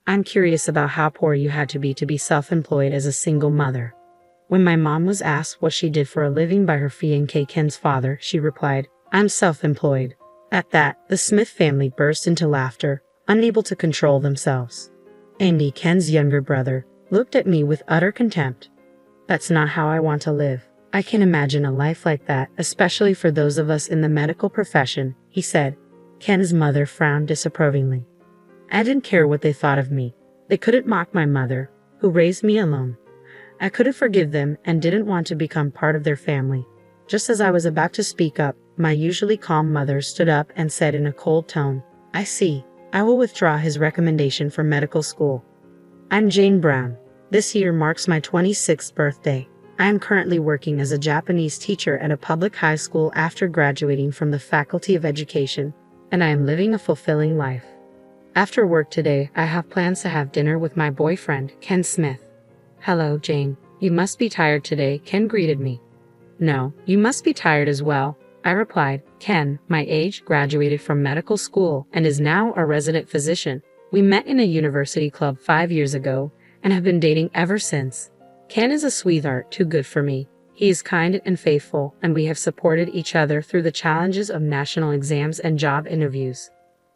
I'm curious about how poor you had to be self-employed as a single mother. When my mom was asked what she did for a living by her fiancé Ken's father, she replied, I'm self-employed. At that, the Smith family burst into laughter, unable to control themselves. Andy, Ken's younger brother, looked at me with utter contempt. That's not how I want to live. I can imagine a life like that, especially for those of us in the medical profession, he said. Ken's mother frowned disapprovingly. I didn't care what they thought of me. They couldn't mock my mother, who raised me alone. I couldn't forgive them and didn't want to become part of their family. Just as I was about to speak up, my usually calm mother stood up and said in a cold tone, I see. I will withdraw his recommendation for medical school. I'm Jane Brown. This year marks my 26th birthday. I am currently working as a Japanese teacher at a public high school after graduating from the Faculty of Education, and I am living a fulfilling life. After work today, I have plans to have dinner with my boyfriend, Ken Smith. Hello, Jane. You must be tired today, Ken greeted me. No, you must be tired as well, I replied. Ken, my age, graduated from medical school and is now a resident physician. We met in a university club 5 years ago and have been dating ever since. Ken is a sweetheart, too good for me. He is kind and faithful, and we have supported each other through the challenges of national exams and job interviews.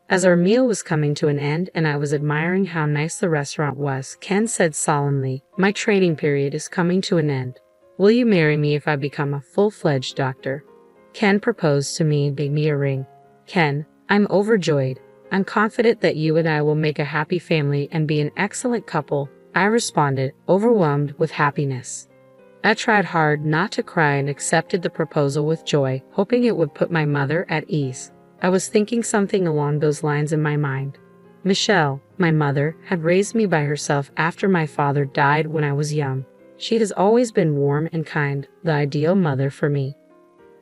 As our meal was coming to an end and I was admiring how nice the restaurant was, Ken said solemnly, my training period is coming to an end. Will you marry me if I become a full-fledged doctor? Ken proposed to me and gave me a ring. Ken, I'm overjoyed. I'm confident that you and I will make a happy family and be an excellent couple, I responded, overwhelmed with happiness. I tried hard not to cry and accepted the proposal with joy, hoping it would put my mother at ease. I was thinking something along those lines in my mind. Michelle, my mother, had raised me by herself after my father died when I was young. She has always been warm and kind, the ideal mother for me.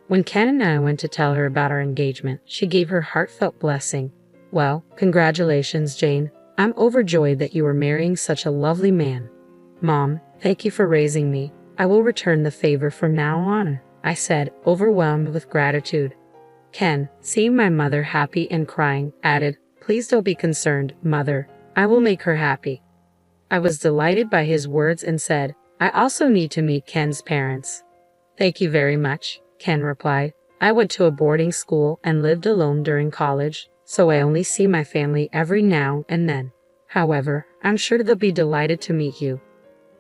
When Ken and I went to tell her about our engagement, she gave her heartfelt blessing. Well, congratulations, Jane. I'm overjoyed that you are marrying such a lovely man. Mom, thank you for raising me. I will return the favor from now on, I said, overwhelmed with gratitude. Ken, seeing my mother happy and crying, added, please don't be concerned, mother. I will make her happy. I was delighted by his words and said, I also need to meet Ken's parents. Thank you very much, Ken replied. I went to a boarding school and lived alone during college, so I only see my family every now and then. However, I'm sure they'll be delighted to meet you.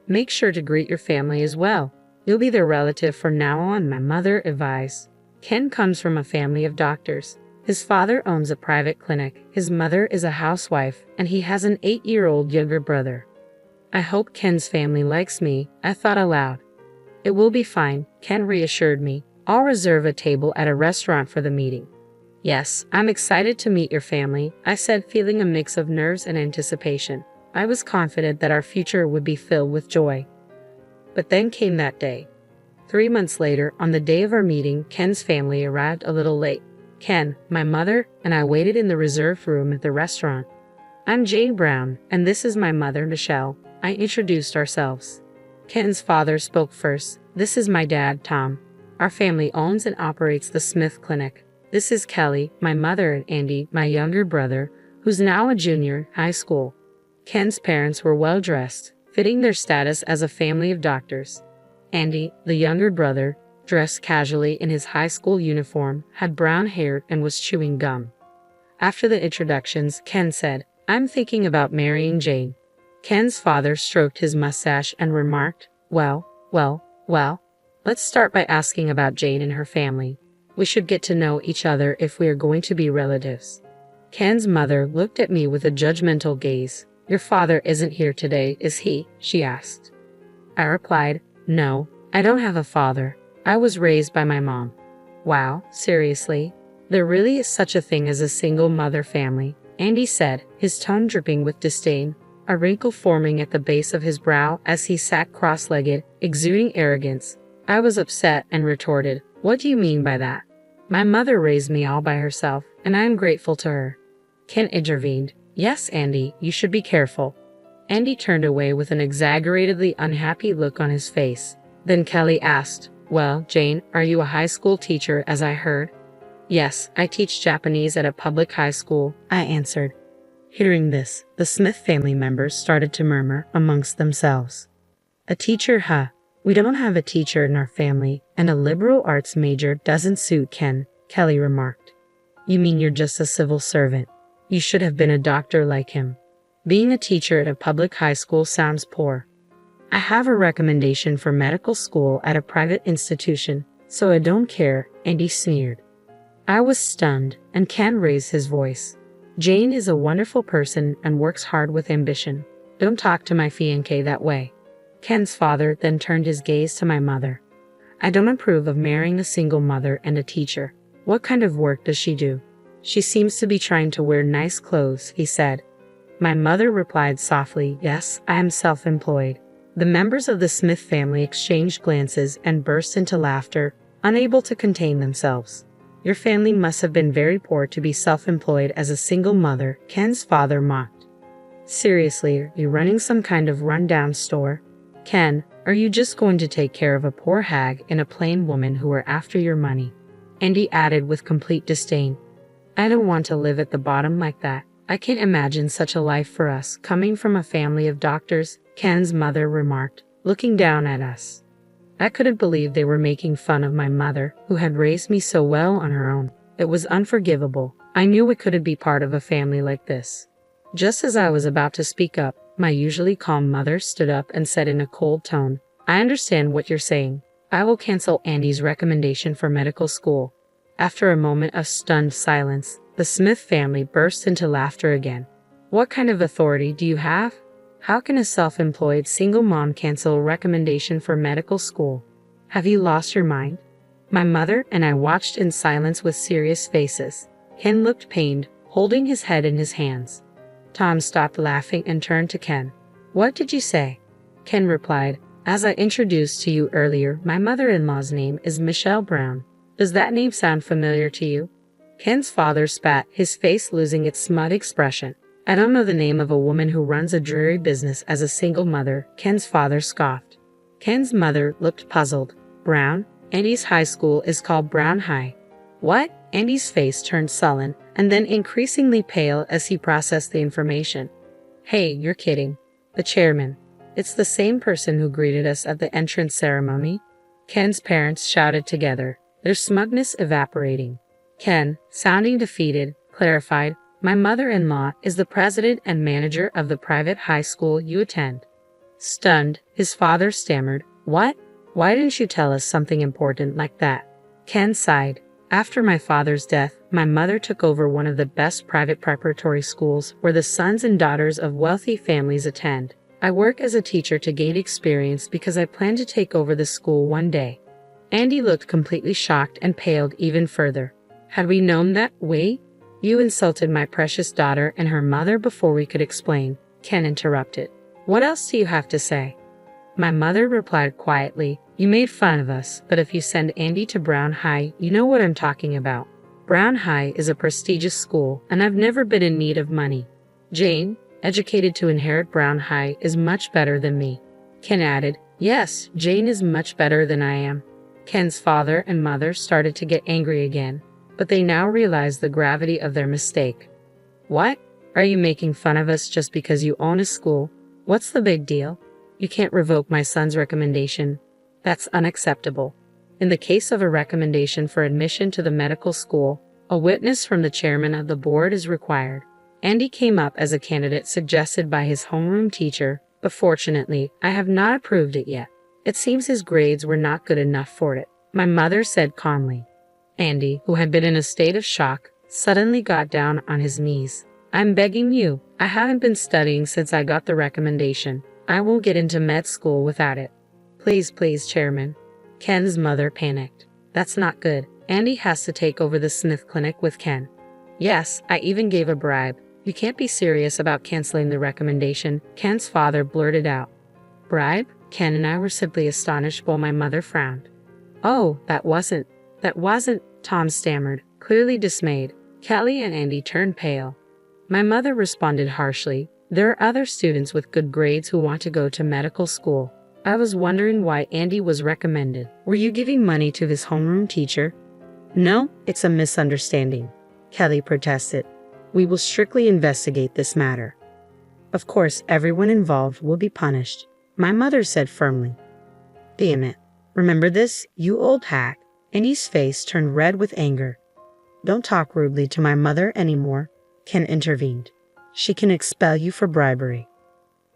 Make sure to greet your family as well. You'll be their relative from now on, my mother advised. Ken comes from a family of doctors. His father owns a private clinic, his mother is a housewife, and he has an 8-year-old younger brother. I hope Ken's family likes me, I thought aloud. It will be fine, Ken reassured me. I'll reserve a table at a restaurant for the meeting. Yes, I'm excited to meet your family, I said, feeling a mix of nerves and anticipation. I was confident that our future would be filled with joy. But then came that day. 3 months later, on the day of our meeting, Ken's family arrived a little late. Ken, my mother, and I waited in the reserved room at the restaurant. I'm Jane Brown, and this is my mother, Michelle. I introduced ourselves. Ken's father spoke first. This is my dad, Tom. Our family owns and operates the Smith Clinic. This is Kelly, my mother, and Andy, my younger brother, who's now a junior high school. Ken's parents were well dressed, fitting their status as a family of doctors. Andy, the younger brother, dressed casually in his high school uniform, had brown hair and was chewing gum. After the introductions, Ken said, I'm thinking about marrying Jane. Ken's father stroked his mustache and remarked, well, let's start by asking about Jane and her family. We should get to know each other if we are going to be relatives. Ken's mother looked at me with a judgmental gaze. Your father isn't here today, is he? She asked. I replied, no, I don't have a father. I was raised by my mom. Wow, seriously? There really is such a thing as a single mother family, Andy said, his tone dripping with disdain, a wrinkle forming at the base of his brow as he sat cross-legged, exuding arrogance. I was upset and retorted, what do you mean by that? My mother raised me all by herself, and I am grateful to her. Ken intervened. Yes, Andy, you should be careful. Andy turned away with an exaggeratedly unhappy look on his face. Then Kelly asked, well, Jane, are you a high school teacher, as I heard? Yes, I teach Japanese at a public high school, I answered. Hearing this, the Smith family members started to murmur amongst themselves. A teacher, huh? We don't have a teacher in our family, and a liberal arts major doesn't suit Ken, Kelly remarked. You mean you're just a civil servant? You should have been a doctor like him. Being a teacher at a public high school sounds poor. I have a recommendation for medical school at a private institution, so I don't care, Andy sneered. I was stunned, and Ken raised his voice. Jane is a wonderful person and works hard with ambition. Don't talk to my fiancé that way. Ken's father then turned his gaze to my mother. I don't approve of marrying a single mother and a teacher. What kind of work does she do? She seems to be trying to wear nice clothes, he said. My mother replied softly, yes, I am self-employed. The members of the Smith family exchanged glances and burst into laughter, unable to contain themselves. Your family must have been very poor to be self-employed as a single mother, Ken's father mocked. Seriously, are you running some kind of run-down store? Ken, are you just going to take care of a poor hag and a plain woman who are after your money? Andy added with complete disdain. I don't want to live at the bottom like that. I can't imagine such a life for us, coming from a family of doctors, Ken's mother remarked, looking down at us. I couldn't believe they were making fun of my mother, who had raised me so well on her own. It was unforgivable. I knew we couldn't be part of a family like this. Just as I was about to speak up, my usually calm mother stood up and said in a cold tone, I understand what you're saying. I will cancel Andy's recommendation for medical school. After a moment of stunned silence, the Smith family burst into laughter again. What kind of authority do you have? How can a self-employed single mom cancel a recommendation for medical school? Have you lost your mind? My mother and I watched in silence with serious faces. Ken looked pained, holding his head in his hands. Tom stopped laughing and turned to Ken. What did you say? Ken replied, as I introduced to you earlier, my mother-in-law's name is Michelle Brown. Does that name sound familiar to you? Ken's father spat, his face losing its smug expression. I don't know the name of a woman who runs a dreary business as a single mother, Ken's father scoffed. Ken's mother looked puzzled. Brown? Andy's high school is called Brown High. What? Andy's face turned sullen, and then increasingly pale as he processed the information. Hey, you're kidding. The chairman. It's the same person who greeted us at the entrance ceremony. Ken's parents shouted together, their smugness evaporating. Ken, sounding defeated, clarified, my mother-in-law is the president and manager of the private high school you attend. Stunned, his father stammered, What? Why didn't you tell us something important like that? Ken sighed. After my father's death, my mother took over one of the best private preparatory schools where the sons and daughters of wealthy families attend. I work as a teacher to gain experience because I plan to take over the school one day. Andy looked completely shocked and paled even further. Had we known that, wait? You insulted my precious daughter and her mother before we could explain, Ken interrupted. What else do you have to say? My mother replied quietly, You made fun of us, but if you send Andy to Brown High, you know what I'm talking about. Brown High is a prestigious school, and I've never been in need of money. Jane, educated to inherit Brown High, is much better than me. Ken added, Yes, Jane is much better than I am. Ken's father and mother started to get angry again, but they now realized the gravity of their mistake. What? Are you making fun of us just because you own a school? What's the big deal? You can't revoke my son's recommendation. That's unacceptable. In the case of a recommendation for admission to the medical school, a witness from the chairman of the board is required. Andy came up as a candidate suggested by his homeroom teacher, but fortunately, I have not approved it yet. It seems his grades were not good enough for it, my mother said calmly. Andy, who had been in a state of shock, suddenly got down on his knees. I'm begging you. I haven't been studying since I got the recommendation. I won't get into med school without it. Please, please, Chairman. Ken's mother panicked. That's not good. Andy has to take over the Smith clinic with Ken. Yes, I even gave a bribe. You can't be serious about canceling the recommendation, Ken's father blurted out. Bribe? Ken and I were simply astonished while my mother frowned. Oh, that wasn't, Tom stammered, clearly dismayed. Kelly and Andy turned pale. My mother responded harshly, There are other students with good grades who want to go to medical school. I was wondering why Andy was recommended. Were you giving money to his homeroom teacher? No, it's a misunderstanding, Kelly protested. We will strictly investigate this matter. Of course, everyone involved will be punished, my mother said firmly. Damn it. Remember this, you old hack? Andy's face turned red with anger. Don't talk rudely to my mother anymore, Ken intervened. She can expel you for bribery.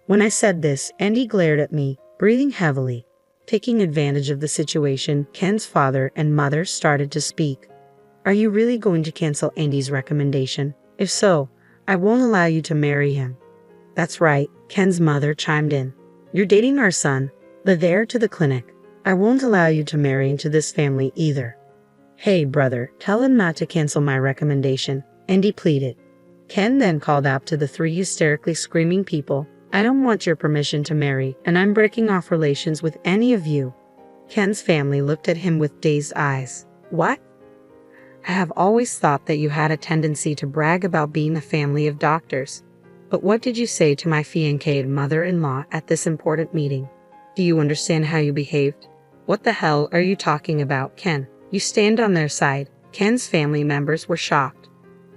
When I said this, Andy glared at me, breathing heavily. Taking advantage of the situation, Ken's father and mother started to speak. Are you really going to cancel Andy's recommendation? If so, I won't allow you to marry him. That's right, Ken's mother chimed in. You're dating our son, the heir to the clinic. I won't allow you to marry into this family either. Hey, brother, tell him not to cancel my recommendation, Andy pleaded. Ken then called out to the three hysterically screaming people, I don't want your permission to marry, and I'm breaking off relations with any of you. Ken's family looked at him with dazed eyes. What? I have always thought that you had a tendency to brag about being a family of doctors. But what did you say to my fiancée mother-in-law at this important meeting? Do you understand how you behaved? What the hell are you talking about, Ken? You stand on their side. Ken's family members were shocked.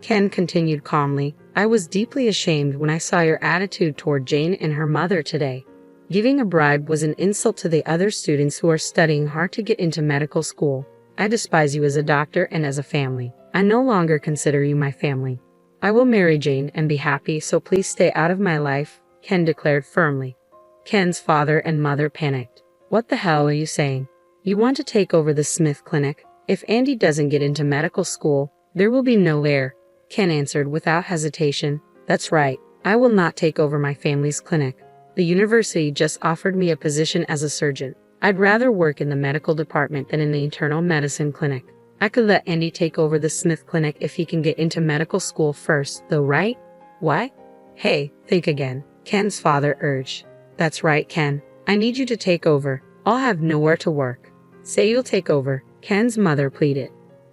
Ken continued calmly, I was deeply ashamed when I saw your attitude toward Jane and her mother today. Giving a bribe was an insult to the other students who are studying hard to get into medical school. I despise you as a doctor and as a family. I no longer consider you my family. I will marry Jane and be happy, so please stay out of my life, Ken declared firmly. Ken's father and mother panicked. What the hell are you saying? You want to take over the Smith Clinic? If Andy doesn't get into medical school, there will be no heir, Ken answered without hesitation. That's right, I will not take over my family's clinic. The university just offered me a position as a surgeon. I'd rather work in the medical department than in the internal medicine clinic. I could let Andy take over the Smith Clinic if he can get into medical school first, though, right? What? Hey, think again, Ken's father urged. That's right, Ken. I need you to take over. I'll have nowhere to work. Say you'll take over, Ken's mother pleaded.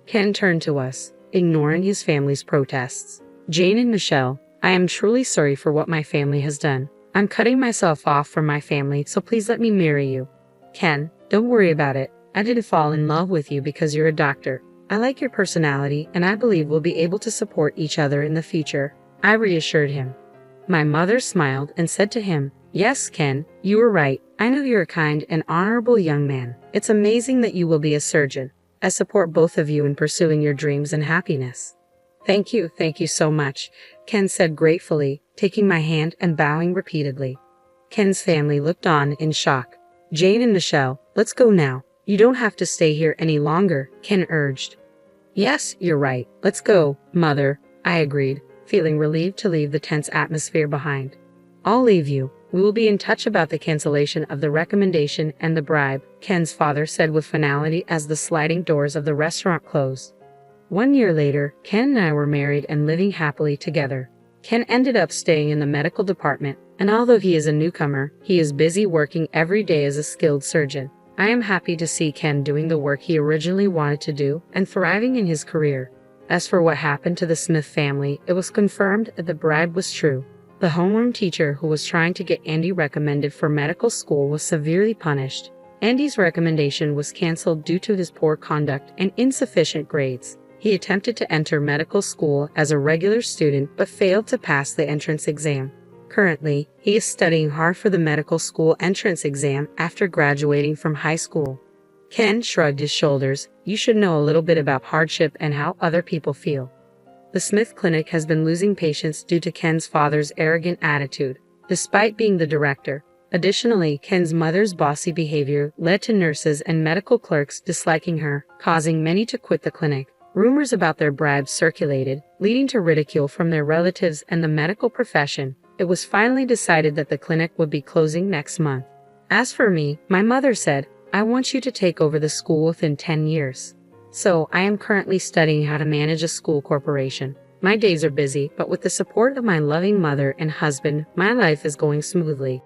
Ken turned to us, ignoring his family's protests. Jane and Michelle, I am truly sorry for what my family has done. I'm cutting myself off from my family, so please let me marry you. Ken, don't worry about it. I didn't fall in love with you because you're a doctor. I like your personality, and I believe we'll be able to support each other in the future, I reassured him. My mother smiled and said to him, Yes, Ken, you were right. I know you're a kind and honorable young man. It's amazing that you will be a surgeon. I support both of you in pursuing your dreams and happiness. Thank you so much, Ken said gratefully, taking my hand and bowing repeatedly. Ken's family looked on in shock. Jane and Michelle, let's go now. You don't have to stay here any longer, Ken urged. Yes, you're right. Let's go, Mother, I agreed, feeling relieved to leave the tense atmosphere behind. I'll leave you. We will be in touch about the cancellation of the recommendation and the bribe, Ken's father said with finality as the sliding doors of the restaurant closed. 1 year later, Ken and I were married and living happily together. Ken ended up staying in the medical department, and although he is a newcomer, he is busy working every day as a skilled surgeon. I am happy to see Ken doing the work he originally wanted to do and thriving in his career. As for what happened to the Smith family, it was confirmed that the bribe was true. The homeroom teacher who was trying to get Andy recommended for medical school was severely punished. Andy's recommendation was canceled due to his poor conduct and insufficient grades. He attempted to enter medical school as a regular student but failed to pass the entrance exam. Currently, he is studying hard for the medical school entrance exam after graduating from high school. Ken shrugged his shoulders. You should know a little bit about hardship and how other people feel. The Smith Clinic has been losing patients due to Ken's father's arrogant attitude, despite being the director. Additionally, Ken's mother's bossy behavior led to nurses and medical clerks disliking her, causing many to quit the clinic. Rumors about their bribes circulated, leading to ridicule from their relatives and the medical profession. It was finally decided that the clinic would be closing next month. As for me, my mother said, I want you to take over the school within 10 years. So, I am currently studying how to manage a school corporation. My days are busy, but with the support of my loving mother and husband, my life is going smoothly.